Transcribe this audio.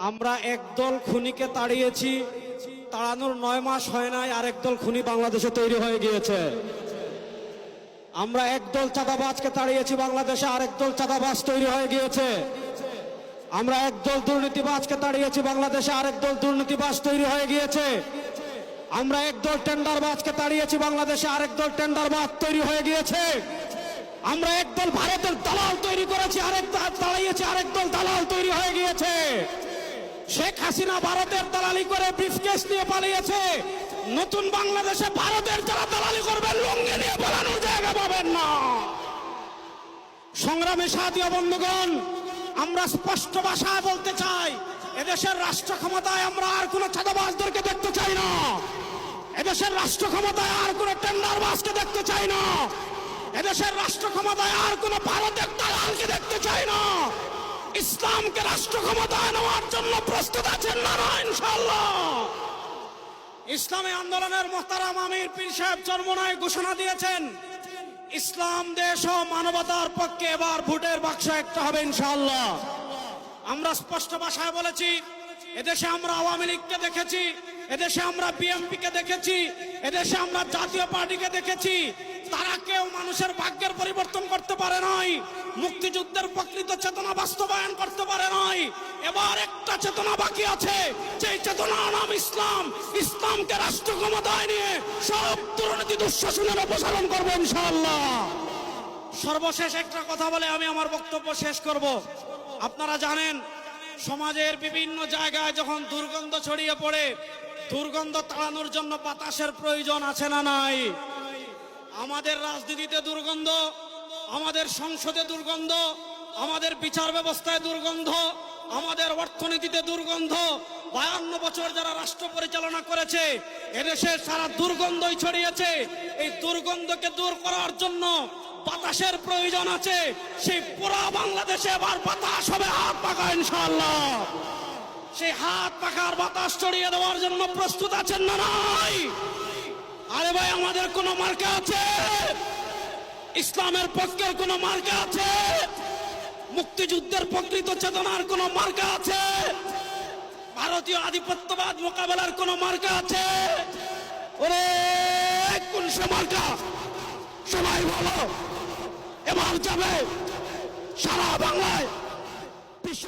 আমরা একদল খুনিকে তাড়িয়েছি, তাড়ানোর 9 মাস হয় নাই আরেক দল খুনি বাংলাদেশে তৈরি হয়ে গিয়েছে। আমরা একদল চাঁদাবাজকে তাড়িয়েছি, বাংলাদেশে আরেক দল চাঁদাবাজ তৈরি হয়ে গিয়েছে। আমরা একদল দুর্নীতিবাজকে তাড়িয়েছি, বাংলাদেশে আরেক দল দুর্নীতিবাজ তৈরি হয়ে গিয়েছে। আমরা একদল টেন্ডারবাজকে তাড়িয়েছি, বাংলাদেশে আরেক দল টেন্ডারবাজ তৈরি হয়ে গিয়েছে। আমরা একদল ভারতের দালাল তৈরি করেছি, আরেক তাড়িয়েছি, আরেক দল দালাল তৈরি হয়ে গিয়েছে। শেখ হাসিনা ভারতের দালালি করে ব্রিফকেস নিয়ে পালিয়েছে। নতুন বাংলাদেশে ভারতের যারা দালালি করবেন লুঙ্গি নিয়ে পালানোর জায়গা পাবেন না। সংগ্রামী সাথী ও বন্ধুগণ, আমরা স্পষ্ট ভাষায় বলতে চাই, এদেশের রাষ্ট্র ক্ষমতায় আমরা আর কোন চাঁদাবাজদেরকে দেখতে চাই না। এদেশের রাষ্ট্র ক্ষমতায় আর কোন টেন্ডারবাজকে দেখতে চাই না। এদেশের রাষ্ট্র ক্ষমতায় আর কোন ভারতের দালালকে দেখতে চাই না। ইসলামকে রাষ্ট্র ক্ষমতায় নেওয়ার জন্য প্রস্তুত আছেন না ইনশাআল্লাহ? ইসলামী আন্দোলনের মোহতারাম আমির পীর সাহেব চরমোনাই ঘোষণা দিয়েছেন, ইসলাম দেশ ও মানবতার পক্ষে এবার ভোটের বাক্স একটা হবে ইনশাআল্লাহ। আমরা স্পষ্ট ভাষায় বলেছি, এদেশে আমরা আওয়ামী লীগকে দেখেছি, এদেশে আমরা বিএনপিকে দেখেছি, এদেশে আমরা জাতীয় পার্টিকে দেখেছি। তারা কেউ মানুষের ভাগ্যের পরিবর্তন করতে পারে নাই, মুক্তিযুদ্ধের প্রকৃত চেতনা বাস্তবায়ন করতে পারে নাই। এবার একটা চেতনা বাকি আছে, যে চেতনার নাম ইসলাম। ইসলামকে রাষ্ট্র ক্ষমতায় নিয়ে সব দুর্নীতি দুঃশাসনের অপসারণ করবো ইনশাআল্লাহ। সর্বশেষ একটা কথা বলে আমি আমার বক্তব্য শেষ করব। আপনারা জানেন, সমাজের বিভিন্ন জায়গায় যখন দুর্গন্ধ ছড়িয়ে পড়ে, দুর্গন্ধ তাড়ানোর জন্য বাতাসের প্রয়োজন আছে না নাই? আমাদের রাজনীতিতে দুর্গন্ধ, আমাদের সংসদে দুর্গন্ধ, আমাদের বিচার ব্যবস্থায় দুর্গন্ধ, আমাদের অর্থনীতিতে দুর্গন্ধ। 52 বছর যারা রাষ্ট্র পরিচালনা করেছে, এদেশে সারা দুর্গন্ধই ছড়িয়েছে। এই দুর্গন্ধকে দূর করার জন্য বাতাসের প্রয়োজন আছে। সেই পুরা বাংলাদেশে এবার বাতাস হবে হাত পাখা ইনশাআল্লাহ। সেই হাত পাখার বাতাস ছড়িয়ে দেওয়ার জন্য প্রস্তুত আছেন না নাই? আরে ভাই, আমাদের কোন মার্কা আছে? ইসলামের পক্ষের কোন মার্কা আছে? মুক্তিযুদ্ধের প্রকৃত চেতনার কোন মার্কা আছে? ভারতীয় আধিপত্যবাদ মোকাবেলার কোন মার্কা আছে? ওরে কোন সে মার্কা? সবাই বলো, এবার যাবে সারা বাংলায় বিশ্ব